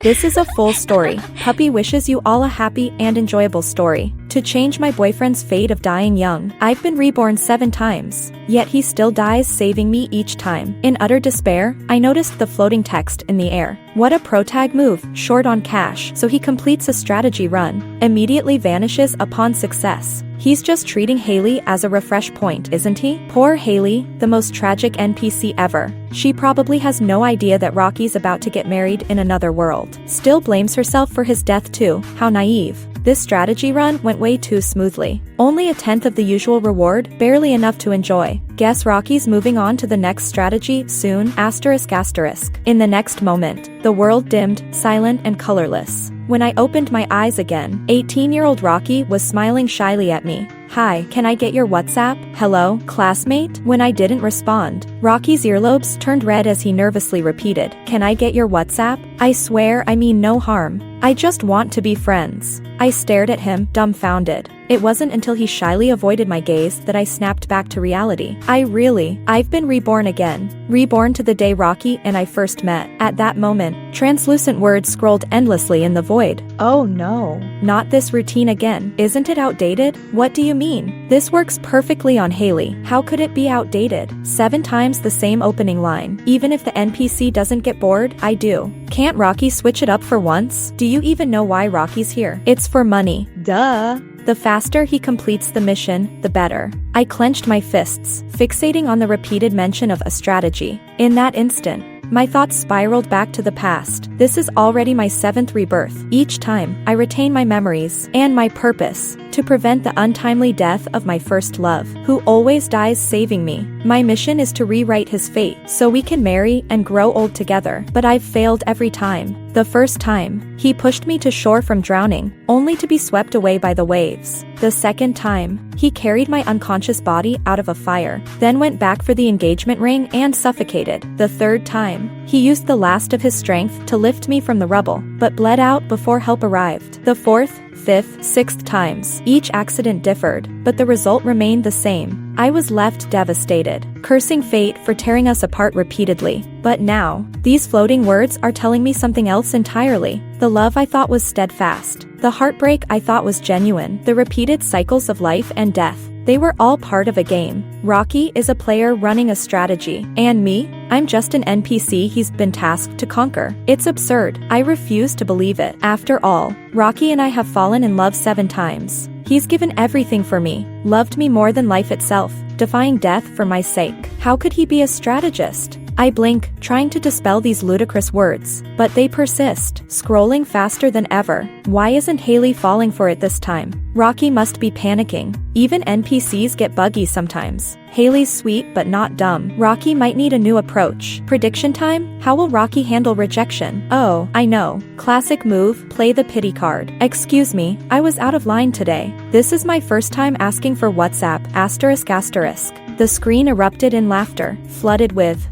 This is a full story. Puppy wishes you all a happy and enjoyable story. To change my boyfriend's fate of dying young, I've been reborn 7 times. Yet he still dies, saving me each time. In utter despair, I noticed the floating text in the air. What a protag move, short on cash, so he completes a strategy run. Immediately vanishes upon success. He's just treating Hailey as a refresh point, isn't he? Poor Hailey, the most tragic NPC ever. She probably has no idea that Rockey's about to get married in another world. Still blames herself for his death too. How naive. This strategy run went way too smoothly. Only a 10th of the usual reward, barely enough to enjoy. Guess Rockey's moving on to the next strategy soon, ****. In the next moment, the world dimmed, silent and colorless. When I opened my eyes again, 18-year-old Rockey was smiling shyly at me. Hi, can I get your WhatsApp? Hello, classmate? When I didn't respond, Rockey's earlobes turned red as he nervously repeated, can I get your WhatsApp? I swear I mean no harm. I just want to be friends. I stared at him, dumbfounded. It wasn't until he shyly avoided my gaze that I snapped back to reality. I've been reborn again. Reborn to the day Rockey and I first met. At that moment, translucent words scrolled endlessly in the void. Oh no. Not this routine again. Isn't it outdated? What do you mean? This works perfectly on Hailey. How could it be outdated? 7 times the same opening line. Even if the NPC doesn't get bored, I do. Can't Rockey switch it up for once? Do you even know why Rockey's here? It's for money. Duh. The faster he completes the mission, the better. I clenched my fists, fixating on the repeated mention of a strategy. In that instant, my thoughts spiraled back to the past. This is already my 7th rebirth. Each time, I retain my memories and my purpose to prevent the untimely death of my first love, who always dies saving me. My mission is to rewrite his fate so we can marry and grow old together. But I've failed every time. The first time, he pushed me to shore from drowning, only to be swept away by the waves. The second time, he carried my unconscious body out of a fire, then went back for the engagement ring and suffocated. The third time, he used the last of his strength to lift me from the rubble, but bled out before help arrived. The 4th, 5th, 6th times, each accident differed, but the result remained the same. I was left devastated, cursing fate for tearing us apart repeatedly. But now, these floating words are telling me something else entirely. The love I thought was steadfast, the heartbreak I thought was genuine, the repeated cycles of life and death, they were all part of a game. Rockey is a player running a strategy, and me? I'm just an NPC he's been tasked to conquer. It's absurd. I refuse to believe it. After all, Rockey and I have fallen in love 7 times. He's given everything for me, loved me more than life itself, defying death for my sake. How could he be a strategist? I blink, trying to dispel these ludicrous words, but they persist, scrolling faster than ever. Why isn't Hailey falling for it this time? Rockey must be panicking. Even NPCs get buggy sometimes. Hailey's sweet but not dumb. Rockey might need a new approach. Prediction time? How will Rockey handle rejection? Oh, I know. Classic move, play the pity card. Excuse me, I was out of line today. This is my first time asking for WhatsApp, ****. The screen erupted in laughter, flooded with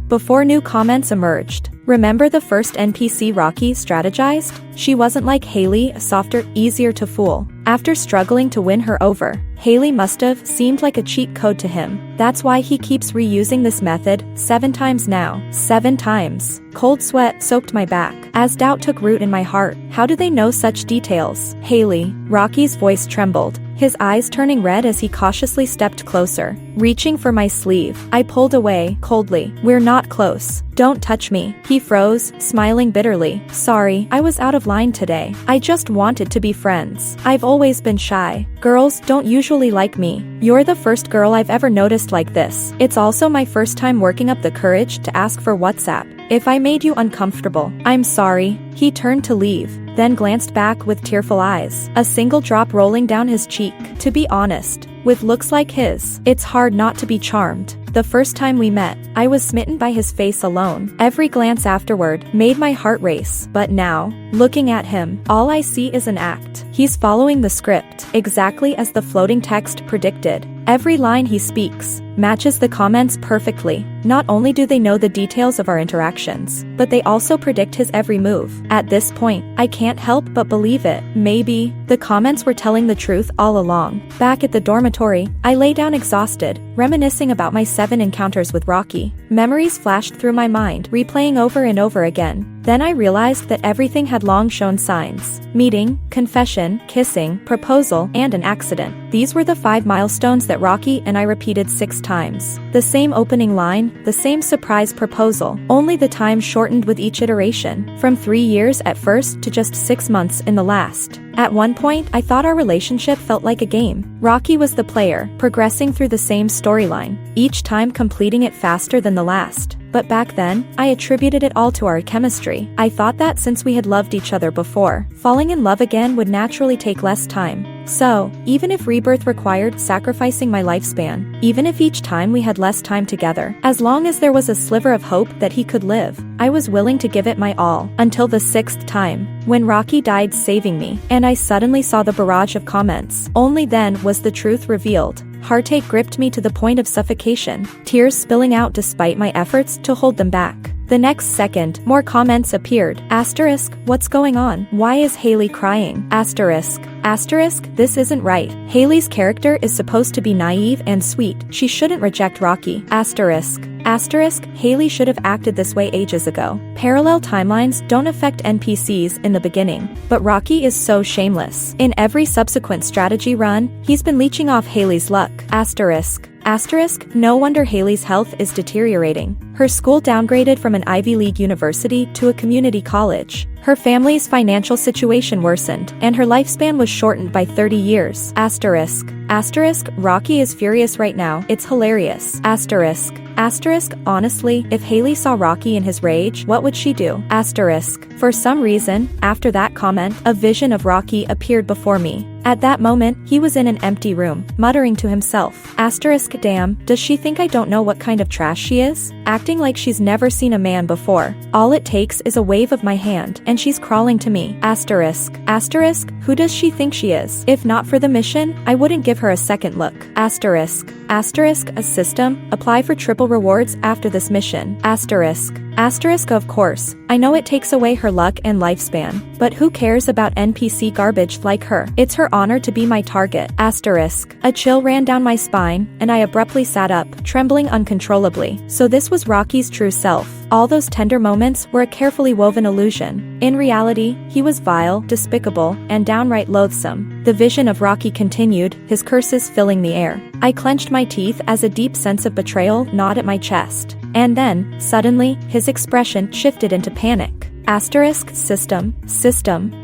before new comments emerged. Remember the first NPC Rockey strategized? She wasn't like Hailey, softer, easier to fool. After struggling to win her over, Hailey must have seemed like a cheat code to him. That's why he keeps reusing this method 7 times now. 7 times. Cold sweat soaked my back as doubt took root in my heart. How do they know such details? Hailey. Rockey's voice trembled, his eyes turning red as he cautiously stepped closer. Reaching for my sleeve, I pulled away, coldly. We're not close. Don't touch me. He froze, smiling bitterly. Sorry, I was out of line today. I just wanted to be friends. I've always been shy. Girls don't usually like me. You're the first girl I've ever noticed like this. It's also my first time working up the courage to ask for WhatsApp. If I made you uncomfortable, I'm sorry. He turned to leave, then glanced back with tearful eyes, a single drop rolling down his cheek. To be honest, with looks like his, it's hard not to be charmed. The first time we met, I was smitten by his face alone. Every glance afterward made my heart race. But now, looking at him, all I see is an act. He's following the script, exactly as the floating text predicted. Every line he speaks matches the comments perfectly. Not only do they know the details of our interactions, but they also predict his every move. At this point, I can't help but believe it. Maybe the comments were telling the truth all along. Back at the dormitory, I lay down exhausted, reminiscing about my 7 encounters with Rockey. Memories flashed through my mind, replaying over and over again. Then I realized that everything had long shown signs. Meeting, confession, kissing, proposal, and an accident. These were the 5 milestones that Rockey and I repeated 6 times. The same opening line, the same surprise proposal, only the time shortened with each iteration, from 3 years at first to just 6 months in the last. At one point, I thought our relationship felt like a game. Rockey was the player, progressing through the same storyline, each time completing it faster than the last. But back then, I attributed it all to our chemistry. I thought that since we had loved each other before, falling in love again would naturally take less time. So, even if rebirth required sacrificing my lifespan, even if each time we had less time together, as long as there was a sliver of hope that he could live, I was willing to give it my all, until the 6th time, when Rockey died saving me, and I suddenly saw the barrage of comments. Only then was the truth revealed. Heartache gripped me to the point of suffocation, tears spilling out despite my efforts to hold them back. The next second, more comments appeared. Asterisk, what's going on? Why is Hailey crying? Asterisk. Asterisk, this isn't right. Hailey's character is supposed to be naive and sweet. She shouldn't reject Rockey. Asterisk. Asterisk, Hailey should have acted this way ages ago. Parallel timelines don't affect NPCs in the beginning, but Rockey is so shameless. In every subsequent strategy run, he's been leeching off Hailey's luck. Asterisk. Asterisk, no wonder Hailey's health is deteriorating. Her school downgraded from an Ivy League university to a community college. Her family's financial situation worsened, and her lifespan was shortened by 30 years. Asterisk. Asterisk, Rockey is furious right now. It's hilarious. Asterisk. Asterisk, honestly, if Hailey saw Rockey in his rage, what would she do? Asterisk. For some reason, after that comment, a vision of Rockey appeared before me. At that moment, he was in an empty room, muttering to himself. Asterisk, damn, does she think I don't know what kind of trash she is? Acting like she's never seen a man before. All it takes is a wave of my hand, and she's crawling to me. Asterisk. Asterisk, who does she think she is? If not for the mission, I wouldn't give her a second look. Asterisk. Asterisk, a system, apply for triple rewards after this mission. Asterisk. Asterisk, of course, I know it takes away her luck and lifespan, but who cares about NPC garbage like her? It's her honor to be my target. Asterisk. A chill ran down my spine, and I abruptly sat up, trembling uncontrollably. So this was Rockey's true self. All those tender moments were a carefully woven illusion. In reality, he was vile, despicable, and downright loathsome. The vision of Rockey continued, his curses filling the air. I clenched my teeth as a deep sense of betrayal gnawed at my chest. And then, suddenly, his expression shifted into panic. Asterisk, system,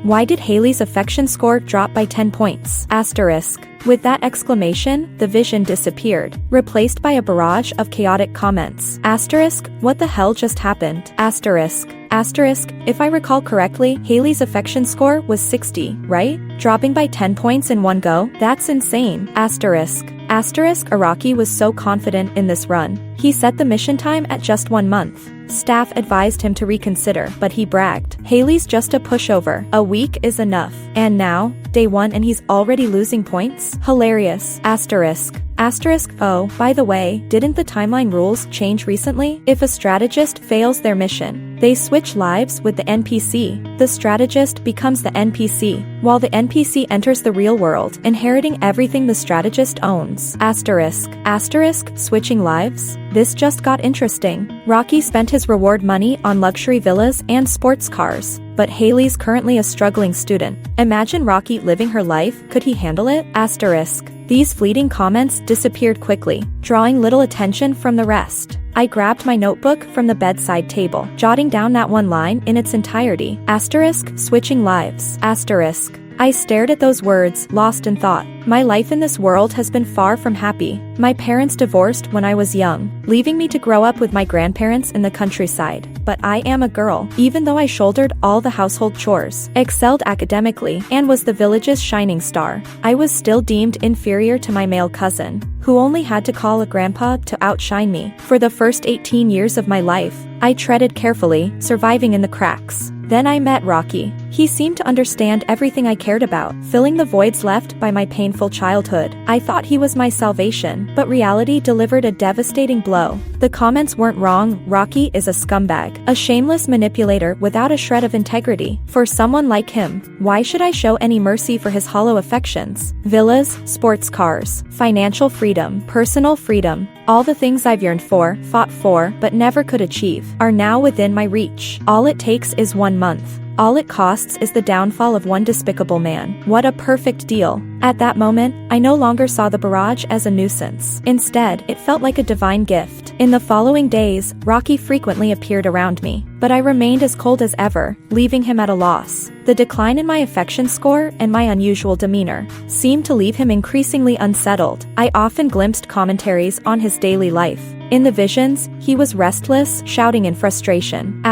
why did Hailey's affection score drop by 10 points? Asterisk. With that exclamation, the vision disappeared, replaced by a barrage of chaotic comments. Asterisk, what the hell just happened? Asterisk. Asterisk, if I recall correctly, Hailey's affection score was 60, right? Dropping by 10 points in one go? That's insane. Asterisk. Asterisk, Rockey was so confident in this run. He set the mission time at just 1 month. Staff advised him to reconsider, but he bragged. Hailey's just a pushover. A week is enough. And now, day 1 and he's already losing points? Hilarious. Asterisk. Asterisk, oh, by the way, didn't the timeline rules change recently? If a strategist fails their mission, they switch lives with the NPC. The strategist becomes the NPC, while the NPC enters the real world, inheriting everything the strategist owns. Asterisk. Asterisk, switching lives? This just got interesting. Rockey spent his reward money on luxury villas and sports cars, but Hailey's currently a struggling student. Imagine Rockey living her life, could he handle it? Asterisk. These fleeting comments disappeared quickly, drawing little attention from the rest. I grabbed my notebook from the bedside table, jotting down that one line in its entirety. Asterisk, switching lives. Asterisk. I stared at those words, lost in thought. My life in this world has been far from happy. My parents divorced when I was young, leaving me to grow up with my grandparents in the countryside. But I am a girl, even though I shouldered all the household chores, excelled academically, and was the village's shining star. I was still deemed inferior to my male cousin, who only had to call a grandpa to outshine me. For the first 18 years of my life, I treaded carefully, surviving in the cracks. Then I met Rockey. He seemed to understand everything I cared about, filling the voids left by my painful childhood. I thought he was my salvation, but reality delivered a devastating blow. The comments weren't wrong. Rockey is a scumbag, a shameless manipulator without a shred of integrity. For someone like him, why should I show any mercy for his hollow affections? Villas, sports cars, financial freedom, personal freedom, all the things I've yearned for, fought for, but never could achieve, are now within my reach. All it takes is 1 month. All it costs is the downfall of one despicable man. What a perfect deal. At that moment, I no longer saw the barrage as a nuisance. Instead, it felt like a divine gift. In the following days, Rockey frequently appeared around me, but I remained as cold as ever, leaving him at a loss. The decline in my affection score and my unusual demeanor seemed to leave him increasingly unsettled. I often glimpsed commentaries on his daily life. In the visions, he was restless, shouting in frustration.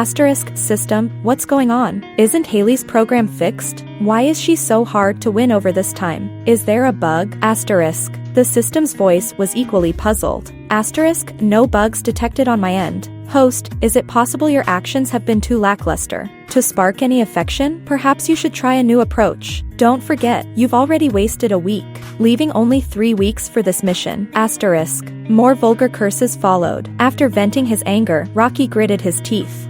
System, what's going on? Isn't Hailey's program fixed? Why is she so hard to win over this time? Is there a bug? The system's voice was equally puzzled. No bugs detected on my end. Host, is it possible your actions have been too lackluster to spark any affection? Perhaps you should try a new approach. Don't forget, you've already wasted a week, leaving only 3 weeks for this mission. More vulgar curses followed. After venting his anger, Rockey gritted his teeth.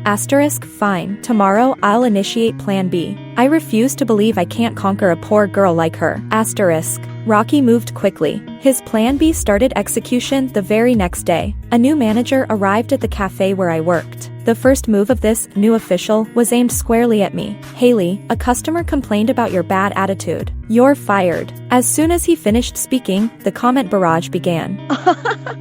Fine. Tomorrow, I'll initiate Plan B. I refuse to believe I can't conquer a poor girl like her. Rockey moved quickly. His Plan B started execution the very next day. A new manager arrived at the cafe where I worked. The first move of this new official was aimed squarely at me. Hailey, a customer complained about your bad attitude. You're fired. As soon as he finished speaking, the comment barrage began.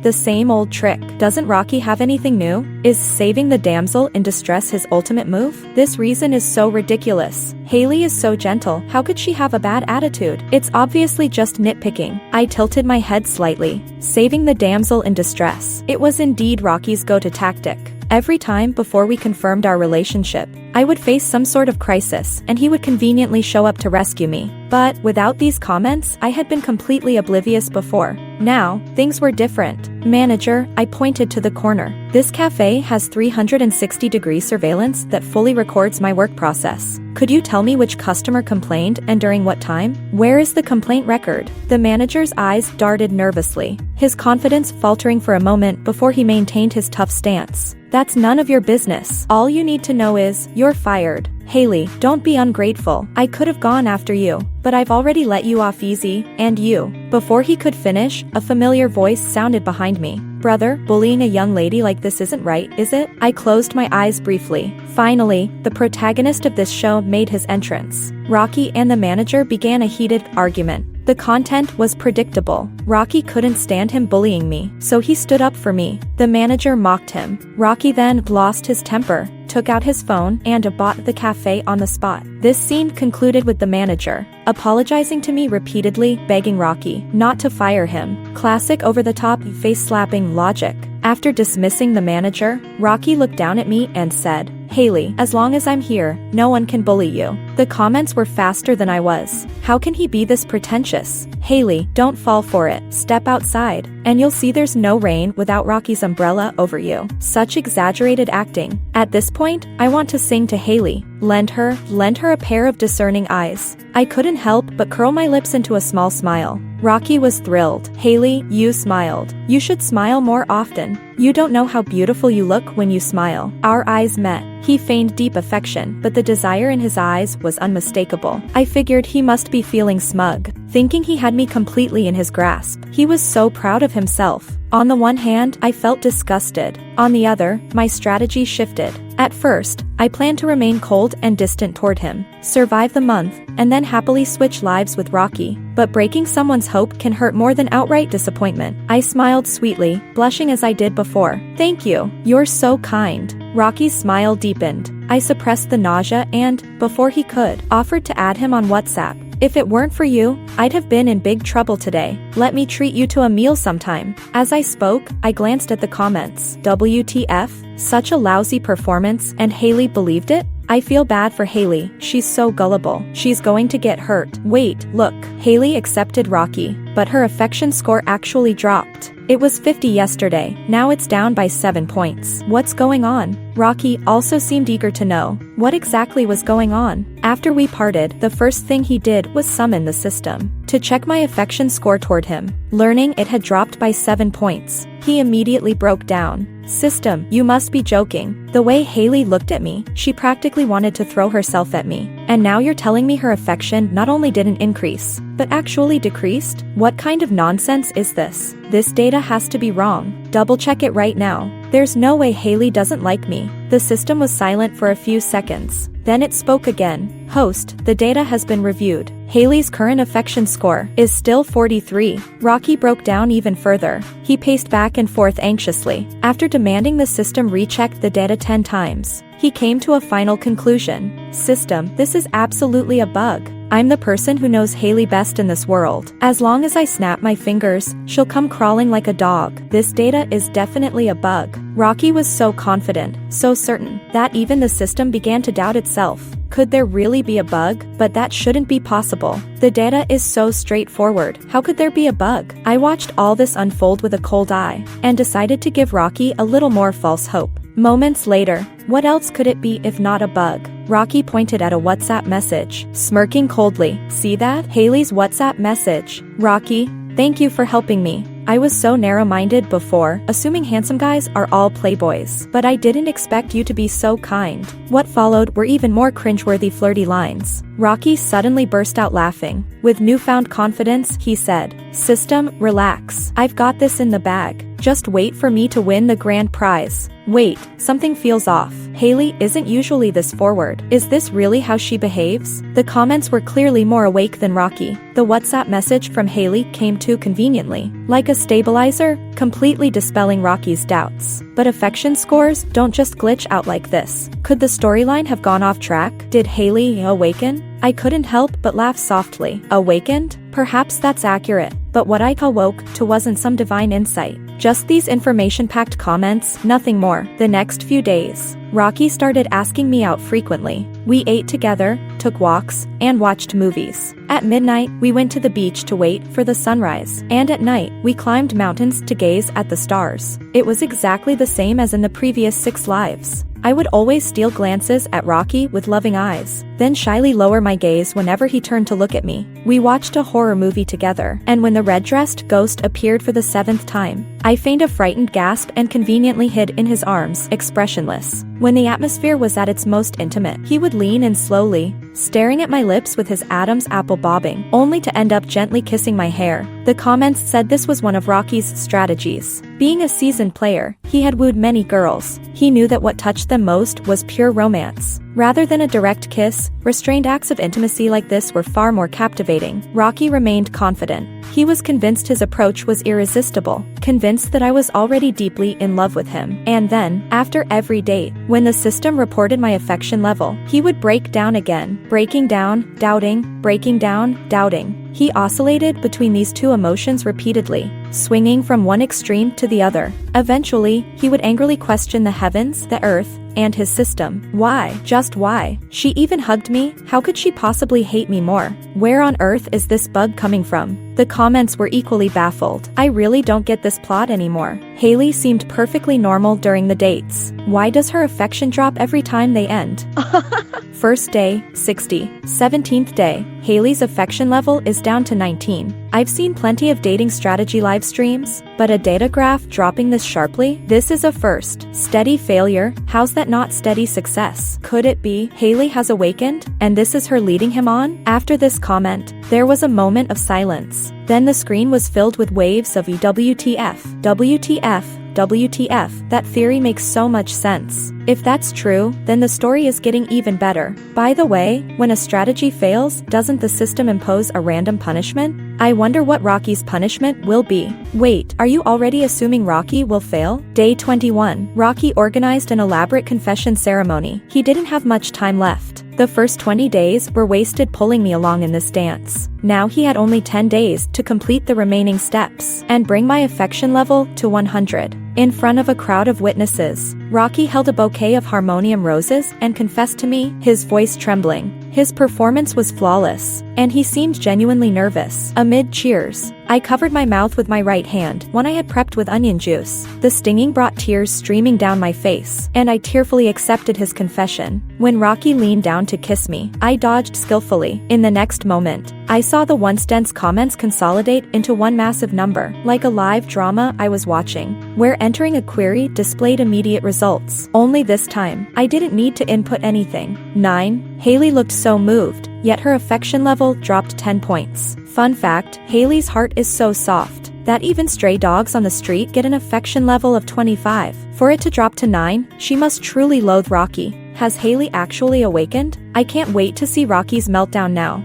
The same old trick. Doesn't Rockey have anything new? Is saving the damsel in distress his ultimate move? This reason is so ridiculous. Hailey is so gentle, how could she have a bad attitude? It's obviously just nitpicking. I tilted my head slightly. Saving the damsel in distress. It was indeed Rockey's go-to tactic. Every time before we confirmed our relationship, I would face some sort of crisis, and he would conveniently show up to rescue me. But without these comments, I had been completely oblivious before. Now, things were different. Manager, I pointed to the corner. This cafe has 360-degree surveillance that fully records my work process. Could you tell me which customer complained and during what time? Where is the complaint record? The manager's eyes darted nervously, his confidence faltering for a moment before he maintained his tough stance. That's none of your business. All you need to know is, you're fired. Hailey, don't be ungrateful. I could have gone after you, but I've already let you off easy, and you. Before he could finish, a familiar voice sounded behind me. Brother, bullying a young lady like this isn't right, is it? I closed my eyes briefly. Finally, the protagonist of this show made his entrance. Rockey and the manager began a heated argument. The content was predictable. Rockey couldn't stand him bullying me, so he stood up for me. The manager mocked him. Rockey then lost his temper, took out his phone, and bought the cafe on the spot. This scene concluded with the manager apologizing to me repeatedly, begging Rockey not to fire him. Classic over-the-top face-slapping logic. After dismissing the manager, Rockey looked down at me and said, Hailey, as long as I'm here, no one can bully you. The comments were faster than I was. How can he be this pretentious? Hailey, don't fall for it. Step outside, and you'll see there's no rain without Rockey's umbrella over you. Such exaggerated acting. At this point, I want to sing to Hailey. Lend her a pair of discerning eyes. I couldn't help but curl my lips into a small smile. Rockey was thrilled. Hailey, you smiled. You should smile more often. You don't know how beautiful you look when you smile. Our eyes met. He feigned deep affection, but the desire in his eyes was unmistakable. I figured he must be feeling smug, thinking he had me completely in his grasp. He was so proud of himself. On the one hand, I felt disgusted. On the other, my strategy shifted. At first, I planned to remain cold and distant toward him, survive the month, and then happily switch lives with Rockey. But breaking someone's hope can hurt more than outright disappointment. I smiled sweetly, blushing as I did before. Thank you. You're so kind. Rockey's smile deepened. I suppressed the nausea and, before he could, offered to add him on WhatsApp. If it weren't for you, I'd have been in big trouble today. Let me treat you to a meal sometime. As I spoke, I glanced at the comments. WTF? Such a lousy performance, and Hailey believed it? I feel bad for Hailey, she's so gullible. She's going to get hurt. Wait, look. Hailey accepted Rockey, but her affection score actually dropped. It was 50 yesterday, now it's down by 7 points. What's going on? Rockey also seemed eager to know what exactly was going on. After we parted, the first thing he did was summon the system to check my affection score toward him. Learning it had dropped by 7 points, he immediately broke down. System, you must be joking. The way Hailey looked at me, she practically wanted to throw herself at me. And now you're telling me her affection not only didn't increase, but actually decreased? What kind of nonsense is this? This data has to be wrong. Double check it right now. There's no way Hailey doesn't like me. The system was silent for a few seconds. Then it spoke again. Host, the data has been reviewed. Hailey's current affection score is still 43. Rockey broke down even further. He paced back and forth anxiously. After demanding the system recheck the data 10 times, he came to a final conclusion. System, this is absolutely a bug. I'm the person who knows Hailey best in this world. As long as I snap my fingers, she'll come crawling like a dog. This data is definitely a bug. Rockey was so confident, so certain, that even the system began to doubt itself. Could there really be a bug? But that shouldn't be possible. The data is so straightforward. How could there be a bug? I watched all this unfold with a cold eye, and decided to give Rockey a little more false hope. Moments later, what else could it be if not a bug? Rockey pointed at a WhatsApp message, smirking coldly. See that? Hailey's WhatsApp message. Rockey, thank you for helping me. I was so narrow-minded before, assuming handsome guys are all playboys. But I didn't expect you to be so kind. What followed were even more cringeworthy flirty lines. Rockey suddenly burst out laughing. With newfound confidence, he said, System, relax. I've got this in the bag. Just wait for me to win the grand prize. Wait, something feels off. Hailey isn't usually this forward. Is this really how she behaves? The comments were clearly more awake than Rockey. The WhatsApp message from Hailey came too conveniently, like a stabilizer, completely dispelling Rockey's doubts. But affection scores don't just glitch out like this. Could the storyline have gone off track? Did Hailey awaken? I couldn't help but laugh softly. Awakened? Perhaps that's accurate. But what I awoke to wasn't some divine insight. Just these information-packed comments, nothing more. The next few days, Rockey started asking me out frequently. We ate together, took walks, and watched movies. At midnight, we went to the beach to wait for the sunrise. And at night, we climbed mountains to gaze at the stars. It was exactly the same as in the previous 6 lives. I would always steal glances at Rockey with loving eyes, then shyly lower my gaze whenever he turned to look at me. We watched a horror movie together, and when the red-dressed ghost appeared for the 7th time, I feigned a frightened gasp and conveniently hid in his arms, expressionless. When the atmosphere was at its most intimate, he would lean in slowly, staring at my lips with his Adam's apple bobbing, only to end up gently kissing my hair. The comments said this was one of Rockey's strategies. Being a seasoned player, he had wooed many girls. He knew that what touched them most was pure romance. Rather than a direct kiss, restrained acts of intimacy like this were far more captivating. Rockey remained confident. He was convinced his approach was irresistible, convinced that I was already deeply in love with him. And then, after every date, when the system reported my affection level, he would break down again, breaking down, doubting, breaking down, doubting. He oscillated between these two emotions repeatedly, swinging from one extreme to the other. Eventually, he would angrily question the heavens, the earth, and his system. Why? Just why? She even hugged me. How could she possibly hate me more? Where on earth is this bug coming from? The comments were equally baffled. I really don't get this plot anymore. Hailey seemed perfectly normal during the dates. Why does her affection drop every time they end? First day, 60. 17th day, Hailey's affection level is down to 19. I've seen plenty of dating strategy live streams, but a data graph dropping this sharply? This is a first. Steady failure? How's that not steady success? Could it be Hailey has awakened, and this is her leading him on? After this comment, there was a moment of silence. Then the screen was filled with waves of WTF, WTF, WTF. That theory makes so much sense. If that's true, then the story is getting even better. By the way, when a strategy fails, doesn't the system impose a random punishment? I wonder what Rockey's punishment will be. Wait, are you already assuming Rockey will fail? Day 21. Rockey organized an elaborate confession ceremony. He didn't have much time left. The first 20 days were wasted pulling me along in this dance. Now he had only 10 days to complete the remaining steps and bring my affection level to 100. In front of a crowd of witnesses, Rockey held a bouquet of harmonium roses and confessed to me, his voice trembling. His performance was flawless, and he seemed genuinely nervous. Amid cheers, I covered my mouth with my right hand, one I had prepped with onion juice. The stinging brought tears streaming down my face, and I tearfully accepted his confession. When Rockey leaned down to kiss me, I dodged skillfully. In the next moment, I saw the once dense comments consolidate into one massive number, like a live drama I was watching, where entering a query displayed immediate results. Only this time, I didn't need to input anything. 9. Hailey looked so moved, yet her affection level dropped 10 points. Fun fact, Hailey's heart is so soft that even stray dogs on the street get an affection level of 25. For it to drop to 9, she must truly loathe Rockey. Has Hailey actually awakened? I can't wait to see Rockey's meltdown now.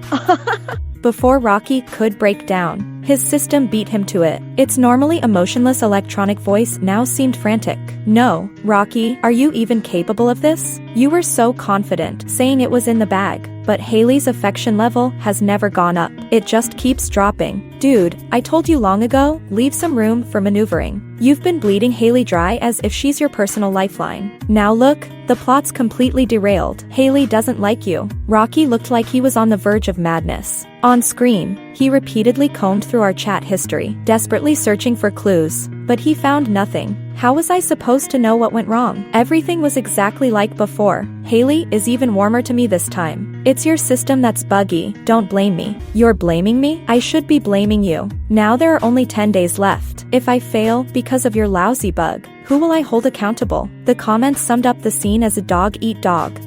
Before Rockey could break down, his system beat him to it. Its normally emotionless electronic voice now seemed frantic. No, Rockey, are you even capable of this? You were so confident, saying it was in the bag. But Hailey's affection level has never gone up. It just keeps dropping. Dude, I told you long ago, leave some room for maneuvering. You've been bleeding Hailey dry as if she's your personal lifeline. Now look, the plot's completely derailed. Hailey doesn't like you. Rockey looked like he was on the verge of madness. On screen, he repeatedly combed through our chat history, desperately searching for clues, but he found nothing. How was I supposed to know what went wrong? Everything was exactly like before. Hailey is even warmer to me this time. It's your system that's buggy, don't blame me. You're blaming me? I should be blaming you. Now there are only 10 days left. If I fail because of your lousy bug, who will I hold accountable? The comments summed up the scene as a dog eat dog.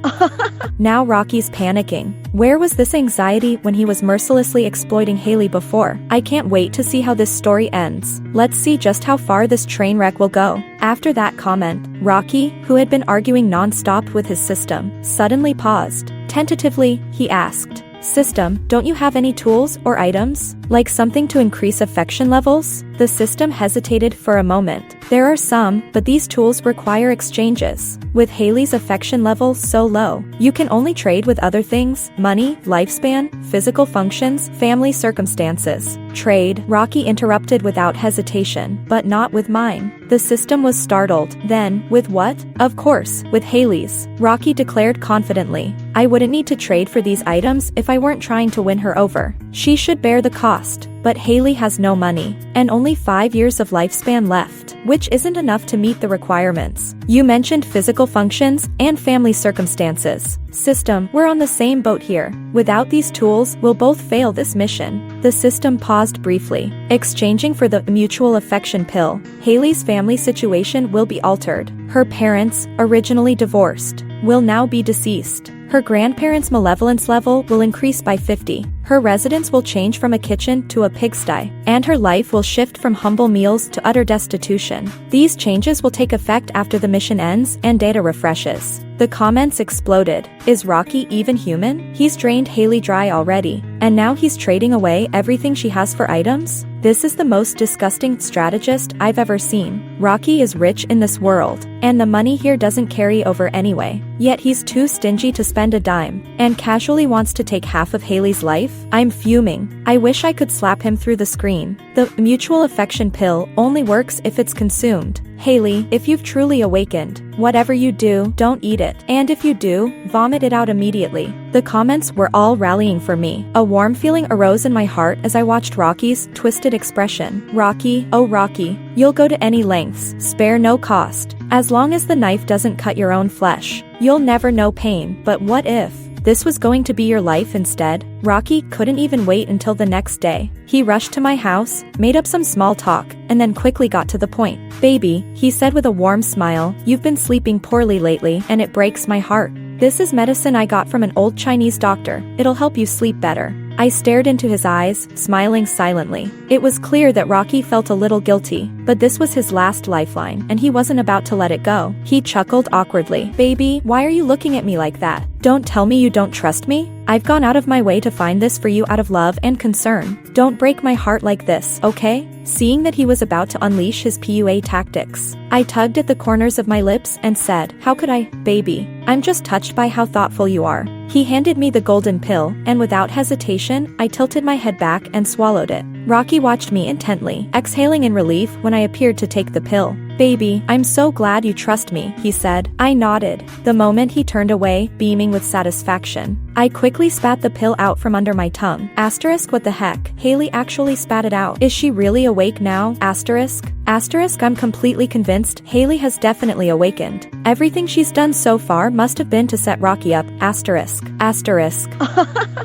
Now Rockey's panicking. Where was this anxiety when he was mercilessly exploiting Hailey before? I can't wait to see how this story ends. Let's see just how far this train wreck will go. After that comment, Rockey, who had been arguing non-stop with his system, suddenly paused. Tentatively, he asked, "System, don't you have any tools or items? Like something to increase affection levels?" The system hesitated for a moment. There are some, but these tools require exchanges. With Hailey's affection level so low, you can only trade with other things: money, lifespan, physical functions, family circumstances. Trade, Rockey interrupted without hesitation, but not with mine. The system was startled. Then, with what? Of course, with Hailey's. Rockey declared confidently. I wouldn't need to trade for these items if I weren't trying to win her over. She should bear the cost. But Hailey has no money, and only 5 years of lifespan left, which isn't enough to meet the requirements. You mentioned physical functions and family circumstances. System, we're on the same boat here. Without these tools, we'll both fail this mission. The system paused briefly, exchanging for the mutual affection pill. Hailey's family situation will be altered. Her parents, originally divorced, will now be deceased. Her grandparents' malevolence level will increase by 50. Her residence will change from a kitchen to a pigsty, and her life will shift from humble meals to utter destitution. These changes will take effect after the mission ends and data refreshes. The comments exploded. Is Rockey even human? He's drained Hailey dry already, and now he's trading away everything she has for items? This is the most disgusting strategist I've ever seen. Rockey is rich in this world, and the money here doesn't carry over anyway. Yet he's too stingy to spend a dime, and casually wants to take half of Hailey's life? I'm fuming. I wish I could slap him through the screen. The mutual affection pill only works if it's consumed. Hailey, if you've truly awakened, whatever you do, don't eat it. And if you do, vomit it out immediately. The comments were all rallying for me. A warm feeling arose in my heart as I watched Rockey's twisted expression. Rockey, oh Rockey, you'll go to any lengths, spare no cost. As long as the knife doesn't cut your own flesh, you'll never know pain. But what if this was going to be your life instead? Rockey couldn't even wait until the next day. He rushed to my house, made up some small talk, and then quickly got to the point. Baby, he said with a warm smile, you've been sleeping poorly lately, and it breaks my heart. This is medicine I got from an old Chinese doctor. It'll help you sleep better. I stared into his eyes, smiling silently. It was clear that Rockey felt a little guilty, but this was his last lifeline, and he wasn't about to let it go. He chuckled awkwardly. Baby, why are you looking at me like that? Don't tell me you don't trust me? I've gone out of my way to find this for you out of love and concern. Don't break my heart like this, okay? Seeing that he was about to unleash his PUA tactics, I tugged at the corners of my lips and said, how could I, baby? I'm just touched by how thoughtful you are. He handed me the golden pill, and without hesitation, I tilted my head back and swallowed it. Rockey watched me intently, exhaling in relief when I appeared to take the pill. "Baby, I'm so glad you trust me," he said. I nodded. The moment he turned away, beaming with satisfaction. I quickly spat the pill out from under my tongue. Asterisk, what the heck? Hailey actually spat it out. Is she really awake now? Asterisk. Asterisk, I'm completely convinced Hailey has definitely awakened. Everything she's done so far must have been to set Rockey up. Asterisk. Asterisk.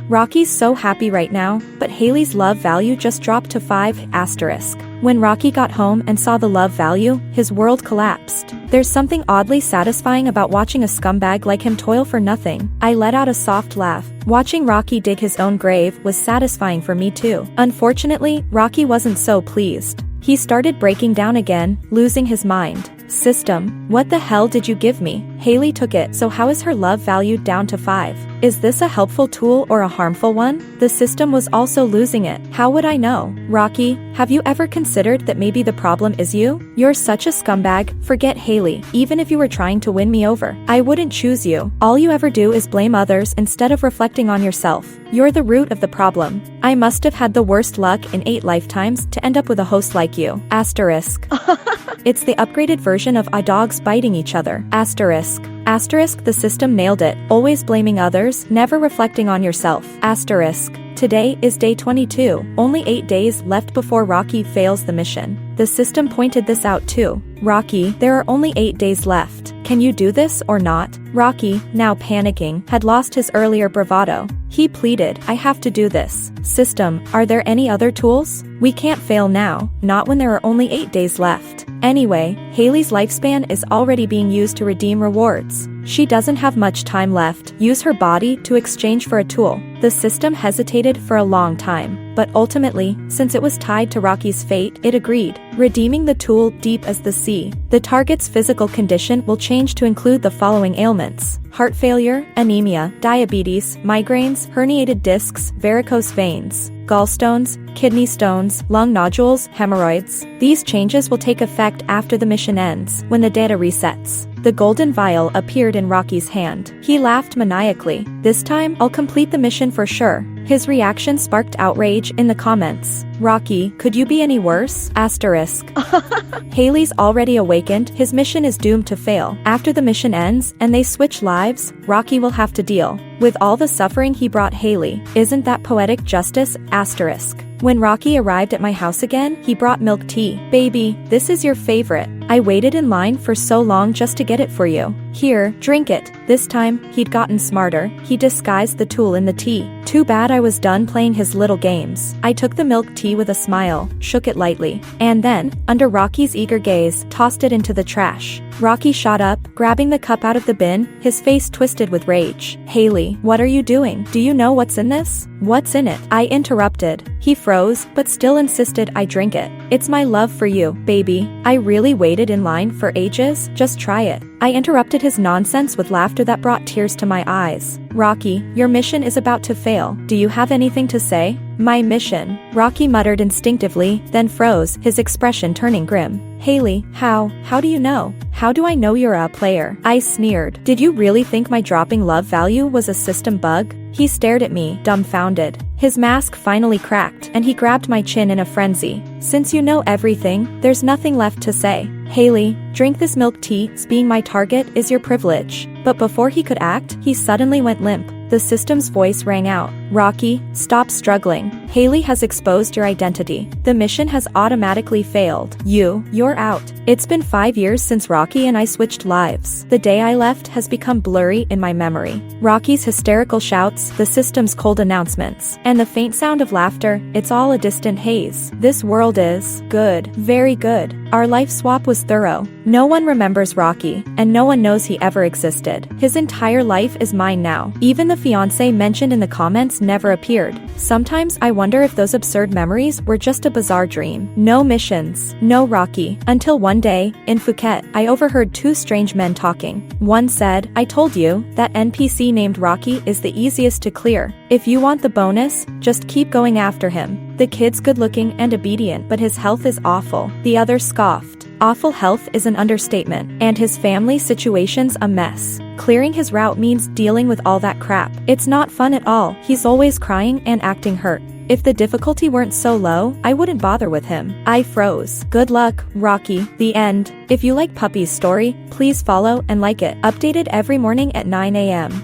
Rockey's so happy right now, but Hailey's love value just dropped to 5. Asterisk. When Rockey got home and saw the love value, his world collapsed. There's something oddly satisfying about watching a scumbag like him toil for nothing. I let out a soft laugh. Watching Rockey dig his own grave was satisfying for me too. Unfortunately, Rockey wasn't so pleased. He started breaking down again, losing his mind. System, what the hell did you give me? Hailey took it, so how is her love value down to 5? Is this a helpful tool or a harmful one? The system was also losing it. How would I know? Rockey, have you ever considered that maybe the problem is you? You're such a scumbag. Forget Hailey. Even if you were trying to win me over, I wouldn't choose you. All you ever do is blame others instead of reflecting on yourself. You're the root of the problem. I must have had the worst luck in 8 lifetimes to end up with a host like you. Asterisk. It's the upgraded version of dogs biting each other. Asterisk. Asterisk, the system nailed it. Always blaming others, never reflecting on yourself. Asterisk. Today is day 22, only 8 days left before Rockey fails the mission. The system pointed this out too. Rockey, there are only 8 days left. Can you do this or not? Rockey, now panicking, had lost his earlier bravado. He pleaded, I have to do this. System, are there any other tools? We can't fail now, not when there are only 8 days left. Anyway, Hailey's lifespan is already being used to redeem rewards. She doesn't have much time left. Use her body to exchange for a tool. The system hesitated for a long time, but ultimately, since it was tied to Rockey's fate, it agreed, redeeming the tool deep as the sea. The target's physical condition will change to include the following ailments: heart failure, anemia, diabetes, migraines, herniated discs, varicose veins, gallstones, kidney stones, lung nodules, hemorrhoids. These changes will take effect after the mission ends, when the data resets. The golden vial appeared in Rockey's hand. He laughed maniacally. This time, I'll complete the mission for sure. His reaction sparked outrage in the comments. Rockey, could you be any worse? Asterisk. Hailey's already awakened. His mission is doomed to fail. After the mission ends and they switch lives, Rockey will have to deal with all the suffering he brought Hailey. Isn't that poetic justice? Asterisk. When Rockey arrived at my house again, he brought milk tea. Baby, this is your favorite. I waited in line for so long just to get it for you. Here, drink it. This time, he'd gotten smarter. He disguised the tool in the tea. Too bad I was done playing his little games. I took the milk tea with a smile, shook it lightly, and then, under Rockey's eager gaze, tossed it into the trash. Rockey shot up, grabbing the cup out of the bin, his face twisted with rage. Hailey, what are you doing? Do you know what's in this? What's in it? I interrupted. He froze, but still insisted I drink it. It's my love for you, baby. I really waited in line for ages. Just try it. I interrupted his nonsense with laughter that brought tears to my eyes. Rockey, your mission is about to fail. Do you have anything to say? My mission. Rockey muttered instinctively, then froze, his expression turning grim. Hailey, how do you know? How do I know you're a player? I sneered. Did you really think my dropping love value was a system bug? He stared at me, dumbfounded. His mask finally cracked, and he grabbed my chin in a frenzy. Since you know everything, there's nothing left to say. Hailey, drink this milk tea. Being my target is your privilege. But before he could act, he suddenly went limp. The system's voice rang out. Rockey, stop struggling. Hailey has exposed your identity. The mission has automatically failed. You're out. It's been 5 years since Rockey and I switched lives. The day I left has become blurry in my memory. Rockey's hysterical shouts, the system's cold announcements, and the faint sound of laughter, it's all a distant haze. This world is good, very good. Our life swap was thorough. No one remembers Rockey, and no one knows he ever existed. His entire life is mine now. Even the fiancé mentioned in the comments never appeared. Sometimes I wonder if those absurd memories were just a bizarre dream. No missions, no Rockey. Until one day, in Phuket, I overheard 2 strange men talking. One said, I told you, that NPC named Rockey is the easiest to clear. If you want the bonus, just keep going after him. The kid's good looking and obedient, but his health is awful. The other scoffed. Awful health is an understatement, and his family situation's a mess. Clearing his route means dealing with all that crap. It's not fun at all. He's always crying and acting hurt. If the difficulty weren't so low, I wouldn't bother with him. I froze. Good luck, Rocky. The end. If you like Puppy's story, please follow and like it. Updated every morning at 9 a.m.